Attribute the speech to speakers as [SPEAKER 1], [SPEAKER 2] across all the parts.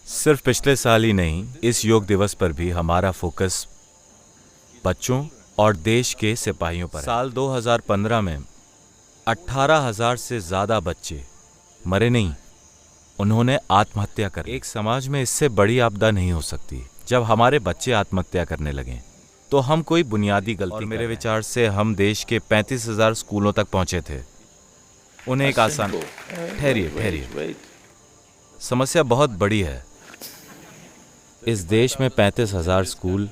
[SPEAKER 1] सिर्फ पिछले साल ही नहीं, इस योग दिवस पर भी हमारा फोकस बच्चों और देश के सिपाहियों पर है। साल 2015 में 18,000 से ज्यादा बच्चे मरे नहीं, उन्होंने आत्महत्या कर ली। एक समाज में इससे बड़ी आपदा नहीं हो सकती। जब हमारे बच्चे आत्महत्या करने लगे तो हम कोई बुनियादी गलती, और मेरे विचार से हम देश के 35,000 स्कूलों तक पहुंचे थे। उन्हें एक आसान, ठहरिए, समस्या बहुत बड़ी है। इस देश में 35,000 स्कूल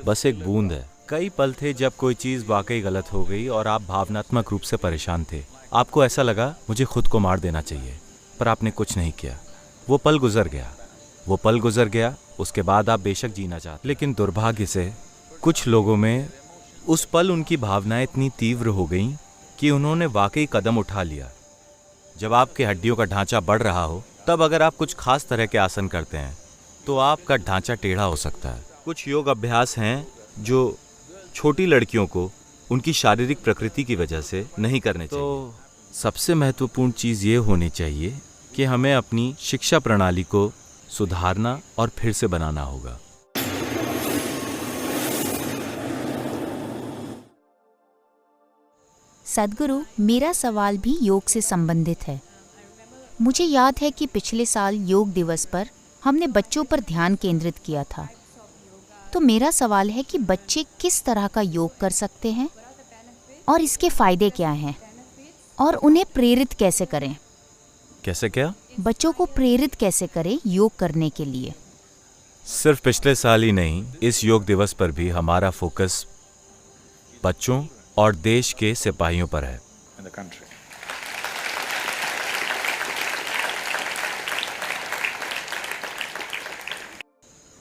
[SPEAKER 1] बस एक बूंद है। कई पल थे जब कोई चीज वाकई गलत हो गई और आप भावनात्मक रूप से परेशान थे। आपको ऐसा लगा मुझे खुद को मार देना चाहिए, पर आपने कुछ नहीं किया। वो पल गुजर गया, उसके बाद आप बेशक जीना चाहते, लेकिन दुर्भाग्य से कुछ लोगों में उस पल उनकी भावनाएं इतनी तीव्र हो गईं कि उन्होंने वाकई कदम उठा लिया। जब आपके हड्डियों का ढांचा बढ़ रहा हो, तब अगर आप कुछ खास तरह के आसन करते हैं तो आपका ढांचा टेढ़ा हो सकता है। कुछ योग अभ्यास हैं जो छोटी लड़कियों को उनकी शारीरिक प्रकृति की वजह से नहीं करने चाहिए। तो सबसे महत्वपूर्ण चीज़ ये होनी चाहिए कि हमें अपनी शिक्षा प्रणाली को सुधारना और फिर से बनाना होगा।
[SPEAKER 2] सद्गुरु, मेरा सवाल भी योग से संबंधित है। मुझे याद है कि पिछले साल योग दिवस पर हमने बच्चों पर ध्यान केंद्रित किया था। तो मेरा सवाल है कि बच्चे किस तरह का योग कर सकते हैं और इसके फायदे क्या हैं, और उन्हें प्रेरित कैसे करें?
[SPEAKER 1] कैसे क्या?
[SPEAKER 2] बच्चों को प्रेरित कैसे करें योग करने के लिए?
[SPEAKER 1] सिर्फ पिछले साल ही नहीं, इस योग दिवस पर भी हमारा फोकस बच्चों और देश के सिपाहियों पर है।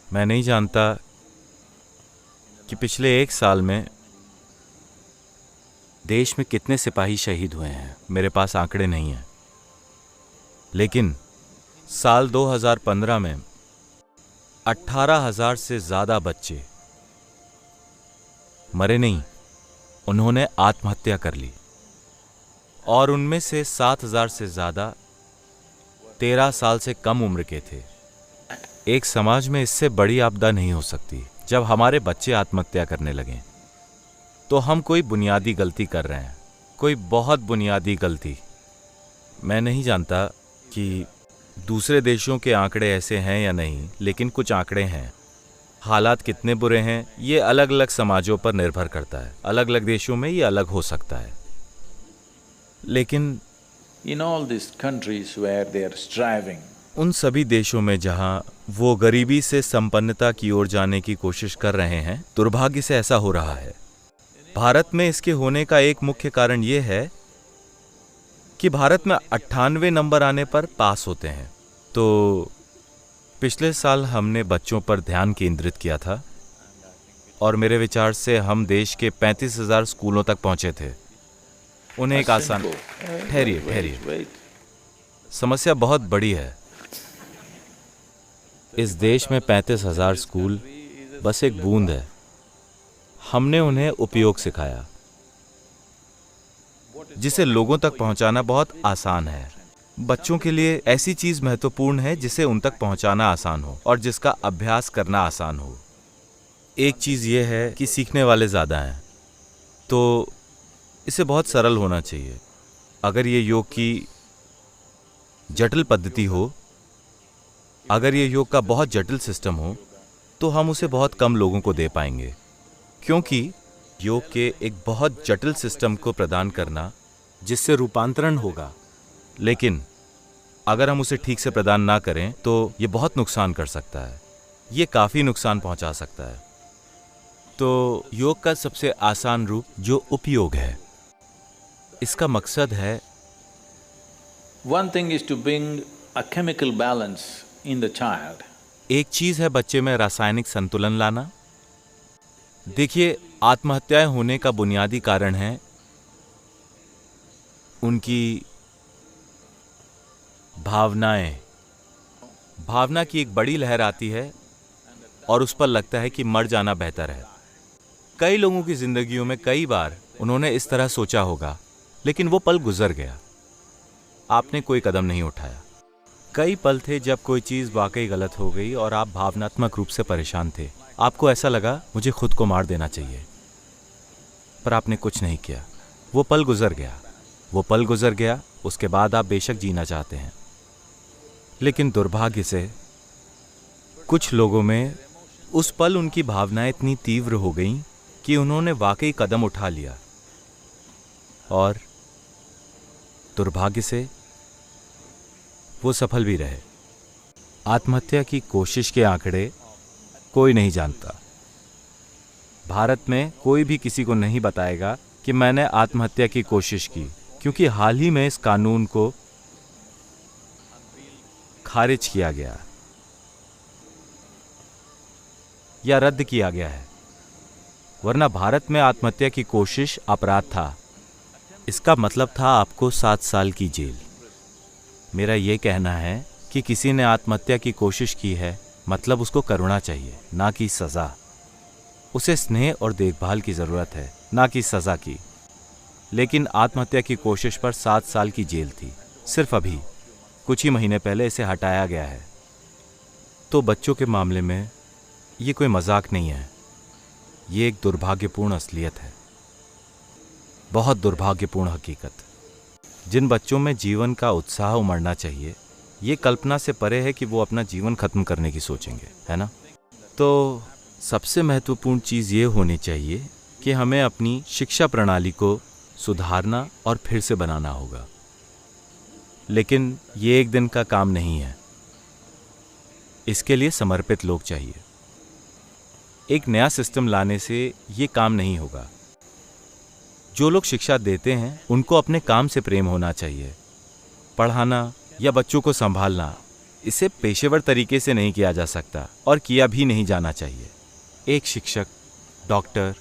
[SPEAKER 1] मैं नहीं जानता कि पिछले एक साल में देश में कितने सिपाही शहीद हुए हैं। मेरे पास आंकड़े नहीं हैं, लेकिन साल 2015 में 18,000 से ज्यादा बच्चे मरे नहीं, उन्होंने आत्महत्या कर ली, और उनमें से 7,000 से ज्यादा 13 साल से कम उम्र के थे। एक समाज में इससे बड़ी आपदा नहीं हो सकती। जब हमारे बच्चे आत्महत्या करने लगे तो हम कोई बुनियादी गलती कर रहे हैं, कोई बहुत बुनियादी गलती। मैं नहीं जानता कि दूसरे देशों के आंकड़े ऐसे हैं या नहीं, लेकिन कुछ आंकड़े हैं। हालात कितने बुरे हैं ये अलग अलग समाजों पर निर्भर करता है। अलग अलग देशों में ये अलग हो सकता है, लेकिन
[SPEAKER 3] In all these countries where they are striving,
[SPEAKER 1] उन सभी देशों में जहां वो गरीबी से संपन्नता की ओर जाने की कोशिश कर रहे हैं, दुर्भाग्य से ऐसा हो रहा है। भारत में इसके होने का एक मुख्य कारण ये है कि भारत में 98 नंबर आने पर पास होते हैं। तो पिछले साल हमने बच्चों पर ध्यान केंद्रित किया था, और मेरे विचार से हम देश के 35,000 स्कूलों तक पहुंचे थे। उन्हें एक आसान, ठहरिए, समस्या बहुत बड़ी है। इस देश में 35,000 स्कूल बस एक बूंद है। हमने उन्हें उपयोग सिखाया, जिसे लोगों तक पहुंचाना बहुत आसान है। बच्चों के लिए ऐसी चीज महत्वपूर्ण है जिसे उन तक पहुंचाना आसान हो और जिसका अभ्यास करना आसान हो। एक चीज यह है कि सीखने वाले ज्यादा हैं, तो इसे बहुत सरल होना चाहिए। अगर ये योग की जटिल पद्धति हो, अगर ये योग का बहुत जटिल सिस्टम हो, तो हम उसे बहुत कम लोगों को दे पाएंगे, क्योंकि योग के एक बहुत जटिल सिस्टम को प्रदान करना जिससे रूपांतरण होगा, लेकिन अगर हम उसे ठीक से प्रदान ना करें तो ये बहुत नुकसान कर सकता है। ये काफी नुकसान पहुंचा सकता है। तो योग का सबसे आसान रूप जो उपयोग है, इसका मकसद है,
[SPEAKER 3] one thing is to bring a chemical balance in the child.
[SPEAKER 1] एक चीज है बच्चे में रासायनिक संतुलन लाना। देखिए, आत्महत्याएं होने का बुनियादी कारण है उनकी भावनाएं। भावना की एक बड़ी लहर आती है और उस पर लगता है कि मर जाना बेहतर है। कई लोगों की जिंदगियों में कई बार उन्होंने इस तरह सोचा होगा, लेकिन वो पल गुजर गया, आपने कोई कदम नहीं उठाया। कई पल थे जब कोई चीज़ वाकई गलत हो गई और आप भावनात्मक रूप से परेशान थे। आपको ऐसा लगा मुझे खुद को मार देना चाहिए, पर आपने कुछ नहीं किया। वो पल गुजर गया। उसके बाद आप बेशक जीना चाहते हैं, लेकिन दुर्भाग्य से कुछ लोगों में उस पल उनकी भावनाएं इतनी तीव्र हो गईं कि उन्होंने वाकई कदम उठा लिया, और दुर्भाग्य से वो सफल भी रहे। आत्महत्या की कोशिश के आंकड़े कोई नहीं जानता। भारत में कोई भी किसी को नहीं बताएगा कि मैंने आत्महत्या की कोशिश की, क्योंकि हाल ही में इस कानून को खारिज किया गया या रद्द किया गया है, वरना भारत में आत्महत्या की कोशिश अपराध था। इसका मतलब था आपको 7 साल की जेल। मेरा ये कहना है कि किसी ने आत्महत्या की कोशिश की है, मतलब उसको करुणा चाहिए, ना कि सज़ा। उसे स्नेह और देखभाल की ज़रूरत है, ना कि सज़ा की। लेकिन आत्महत्या की कोशिश पर 7 साल की जेल थी। सिर्फ अभी कुछ ही महीने पहले इसे हटाया गया है। तो बच्चों के मामले में ये कोई मजाक नहीं है, ये एक दुर्भाग्यपूर्ण असलियत है, बहुत दुर्भाग्यपूर्ण हकीकत। जिन बच्चों में जीवन का उत्साह उमड़ना चाहिए, ये कल्पना से परे है कि वो अपना जीवन खत्म करने की सोचेंगे, है ना? तो सबसे महत्वपूर्ण चीज़ ये होनी चाहिए कि हमें अपनी शिक्षा प्रणाली को सुधारना और फिर से बनाना होगा। लेकिन ये एक दिन का काम नहीं है, इसके लिए समर्पित लोग चाहिए। एक नया सिस्टम लाने से ये काम नहीं होगा। जो लोग शिक्षा देते हैं उनको अपने काम से प्रेम होना चाहिए। पढ़ाना या बच्चों को संभालना, इसे पेशेवर तरीके से नहीं किया जा सकता और किया भी नहीं जाना चाहिए। एक शिक्षक, डॉक्टर,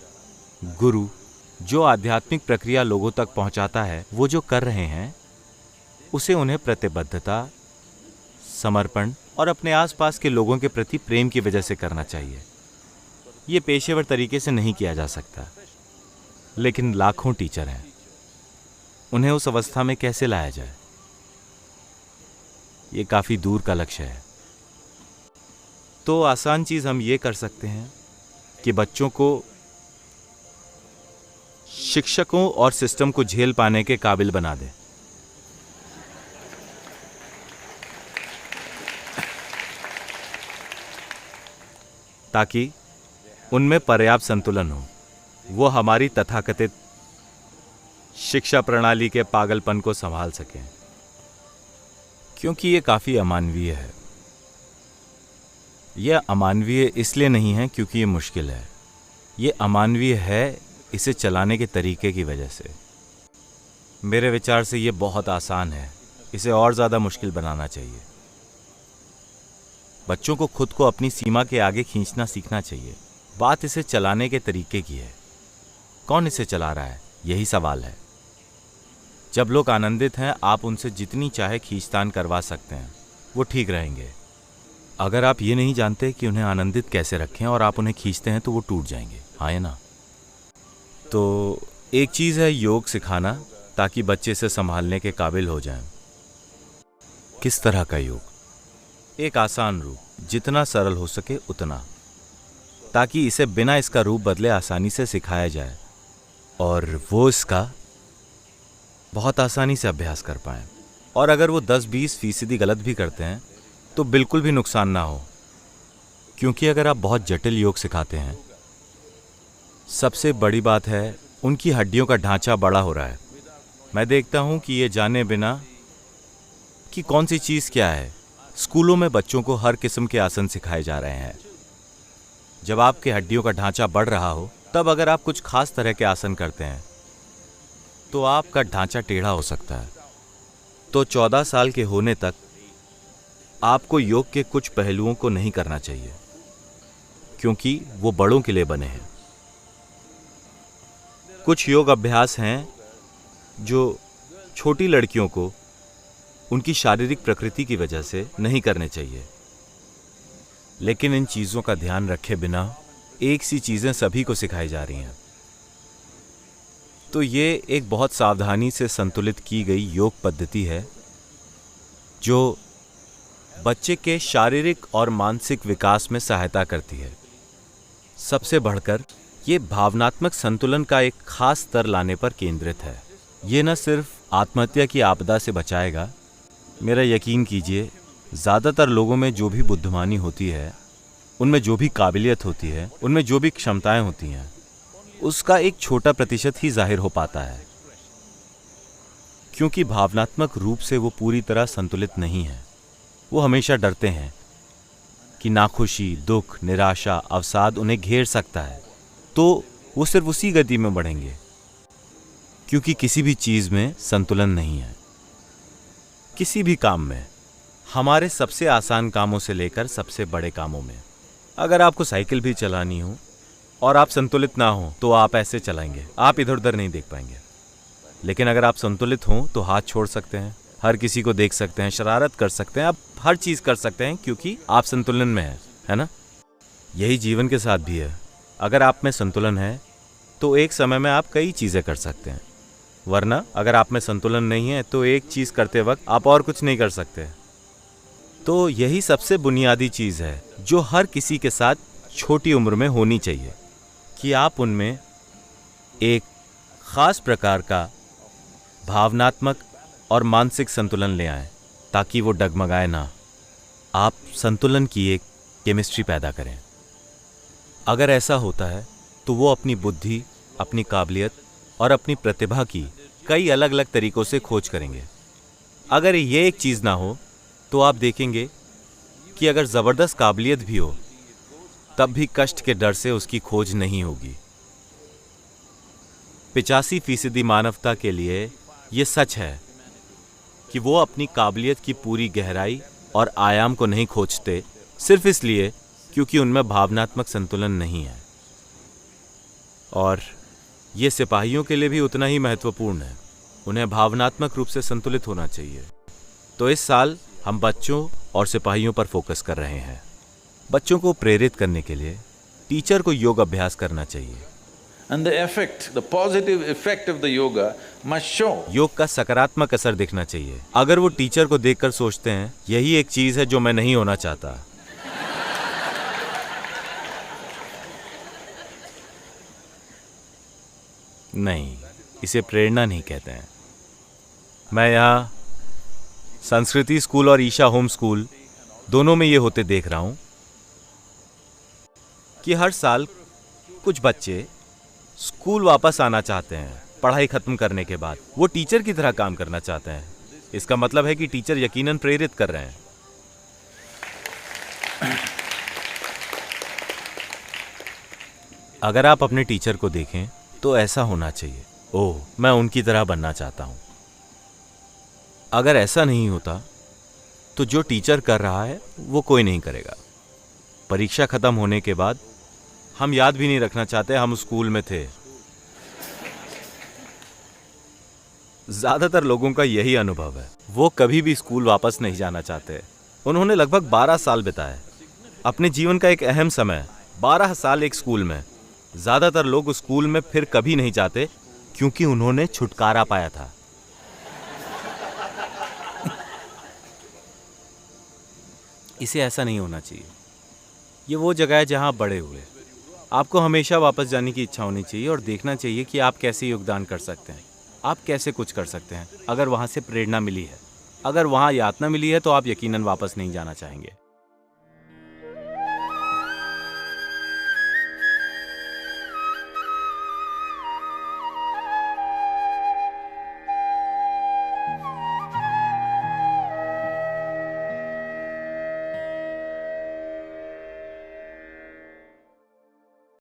[SPEAKER 1] गुरु जो आध्यात्मिक प्रक्रिया लोगों तक पहुंचाता है, वो जो कर रहे हैं उसे उन्हें प्रतिबद्धता, समर्पण और अपने आसपास के लोगों के प्रति प्रेम की वजह से करना चाहिए। ये पेशेवर तरीके से नहीं किया जा सकता। लेकिन लाखों टीचर हैं, उन्हें उस अवस्था में कैसे लाया जाए, ये काफ़ी दूर का लक्ष्य है। तो आसान चीज़ हम ये कर सकते हैं कि बच्चों को शिक्षकों और सिस्टम को झेल पाने के काबिल बना दें। ताकि उनमें पर्याप्त संतुलन हो, वो हमारी तथाकथित शिक्षा प्रणाली के पागलपन को संभाल सकें, क्योंकि ये काफ़ी अमानवीय है। यह अमानवीय इसलिए नहीं है क्योंकि ये मुश्किल है, ये अमानवीय है इसे चलाने के तरीके की वजह से। मेरे विचार से ये बहुत आसान है, इसे और ज़्यादा मुश्किल बनाना चाहिए। बच्चों को खुद को अपनी सीमा के आगे खींचना सीखना चाहिए। बात इसे चलाने के तरीके की है। कौन इसे चला रहा है, यही सवाल है। जब लोग आनंदित हैं, आप उनसे जितनी चाहे खींचतान करवा सकते हैं, वो ठीक रहेंगे। अगर आप ये नहीं जानते कि उन्हें आनंदित कैसे रखें और आप उन्हें खींचते हैं, तो वो टूट जाएंगे, हाँ या ना? तो एक चीज़ है योग सिखाना, ताकि बच्चे इसे संभालने के काबिल हो जाएं। किस तरह का योग? एक आसान रूप, जितना सरल हो सके उतना, ताकि इसे बिना इसका रूप बदले आसानी से सिखाया जाए और वो इसका बहुत आसानी से अभ्यास कर पाएं। और अगर वो 10-20% गलत भी करते हैं तो बिल्कुल भी नुकसान ना हो, क्योंकि अगर आप बहुत जटिल योग सिखाते हैं, सबसे बड़ी बात है उनकी हड्डियों का ढांचा बड़ा हो रहा है। मैं देखता हूं कि ये जाने बिना कि कौन सी चीज़ क्या है, स्कूलों में बच्चों को हर किस्म के आसन सिखाए जा रहे हैं। जब आपके हड्डियों का ढांचा बढ़ रहा हो, तब अगर आप कुछ खास तरह के आसन करते हैं तो आपका ढांचा टेढ़ा हो सकता है। तो 14 साल के होने तक आपको योग के कुछ पहलुओं को नहीं करना चाहिए, क्योंकि वो बड़ों के लिए बने हैं। कुछ योग अभ्यास हैं जो छोटी लड़कियों को उनकी शारीरिक प्रकृति की वजह से नहीं करने चाहिए। लेकिन इन चीज़ों का ध्यान रखे बिना एक सी चीज़ें सभी को सिखाई जा रही हैं। तो ये एक बहुत सावधानी से संतुलित की गई योग पद्धति है जो बच्चे के शारीरिक और मानसिक विकास में सहायता करती है। सबसे बढ़कर ये भावनात्मक संतुलन का एक खास स्तर लाने पर केंद्रित है। ये न सिर्फ आत्महत्या की आपदा से बचाएगा, मेरा यकीन कीजिए, ज़्यादातर लोगों में जो भी बुद्धिमानी होती है, उनमें जो भी काबिलियत होती है, उनमें जो भी क्षमताएं होती हैं, उसका एक छोटा प्रतिशत ही जाहिर हो पाता है, क्योंकि भावनात्मक रूप से वो पूरी तरह संतुलित नहीं है। वो हमेशा डरते हैं कि नाखुशी, दुख, निराशा, अवसाद उन्हें घेर सकता है, तो वो सिर्फ उसी गति में बढ़ेंगे, क्योंकि किसी भी चीज़ में संतुलन नहीं है। किसी भी काम में, हमारे सबसे आसान कामों से लेकर सबसे बड़े कामों में, अगर आपको साइकिल भी चलानी हो और आप संतुलित ना हो तो आप ऐसे चलाएंगे, आप इधर उधर नहीं देख पाएंगे। लेकिन अगर आप संतुलित हों तो हाथ छोड़ सकते हैं, हर किसी को देख सकते हैं, शरारत कर सकते हैं, आप हर चीज़ कर सकते हैं, क्योंकि आप संतुलन में हैं, है ना? यही जीवन के साथ भी है। अगर आप में संतुलन है तो एक समय में आप कई चीज़ें कर सकते हैं, वरना अगर आप में संतुलन नहीं है तो एक चीज़ करते वक्त आप और कुछ नहीं कर सकते। तो यही सबसे बुनियादी चीज़ है जो हर किसी के साथ छोटी उम्र में होनी चाहिए, कि आप उनमें एक ख़ास प्रकार का भावनात्मक और मानसिक संतुलन ले आएं, ताकि वो डगमगाए ना। आप संतुलन की एक केमिस्ट्री पैदा करें। अगर ऐसा होता है तो वो अपनी बुद्धि, अपनी काबिलियत और अपनी प्रतिभा की कई अलग अलग तरीक़ों से खोज करेंगे। अगर ये एक चीज़ ना हो तो आप देखेंगे कि अगर ज़बरदस्त काबिलियत भी हो तब भी कष्ट के डर से उसकी खोज नहीं होगी। 85% मानवता के लिए ये सच है कि वो अपनी काबिलियत की पूरी गहराई और आयाम को नहीं खोजते, सिर्फ इसलिए क्योंकि उनमें भावनात्मक संतुलन नहीं है। और ये सिपाहियों के लिए भी उतना ही महत्वपूर्ण है। उन्हें भावनात्मक रूप से संतुलित होना चाहिए। तो इस साल हम बच्चों और सिपाहियों पर फोकस कर रहे हैं। बच्चों को प्रेरित करने के लिए टीचर को योग अभ्यास करना चाहिए।
[SPEAKER 3] And the effect, the positive effect of the yoga must show.
[SPEAKER 1] योग का सकारात्मक असर दिखना चाहिए। अगर वो टीचर को देखकर सोचते हैं यही एक चीज है जो मैं नहीं होना चाहता, नहीं, इसे प्रेरणा नहीं कहते हैं। मैं यहाँ संस्कृति स्कूल और ईशा होम स्कूल दोनों में ये होते देख रहा हूँ कि हर साल कुछ बच्चे स्कूल वापस आना चाहते हैं पढ़ाई खत्म करने के बाद। वो टीचर की तरह काम करना चाहते हैं। इसका मतलब है कि टीचर यकीनन प्रेरित कर रहे हैं। अगर आप अपने टीचर को देखें तो ऐसा होना चाहिए, ओह मैं उनकी तरह बनना चाहता हूं। अगर ऐसा नहीं होता तो जो टीचर कर रहा है वो कोई नहीं करेगा। परीक्षा खत्म होने के बाद हम याद भी नहीं रखना चाहते हम स्कूल में थे। ज्यादातर लोगों का यही अनुभव है। वो कभी भी स्कूल वापस नहीं जाना चाहते। उन्होंने लगभग 12 साल बिताए। अपने जीवन का एक अहम समय 12 साल एक स्कूल में। ज्यादातर लोग स्कूल में फिर कभी नहीं जाते क्योंकि उन्होंने छुटकारा पाया था। इसे ऐसा नहीं होना चाहिए। ये वो जगह है जहां आप बड़े हुए। आपको हमेशा वापस जाने की इच्छा होनी चाहिए और देखना चाहिए कि आप कैसे योगदान कर सकते हैं, आप कैसे कुछ कर सकते हैं। अगर वहाँ से प्रेरणा मिली है, अगर वहाँ यातना मिली है तो आप यकीनन वापस नहीं जाना चाहेंगे।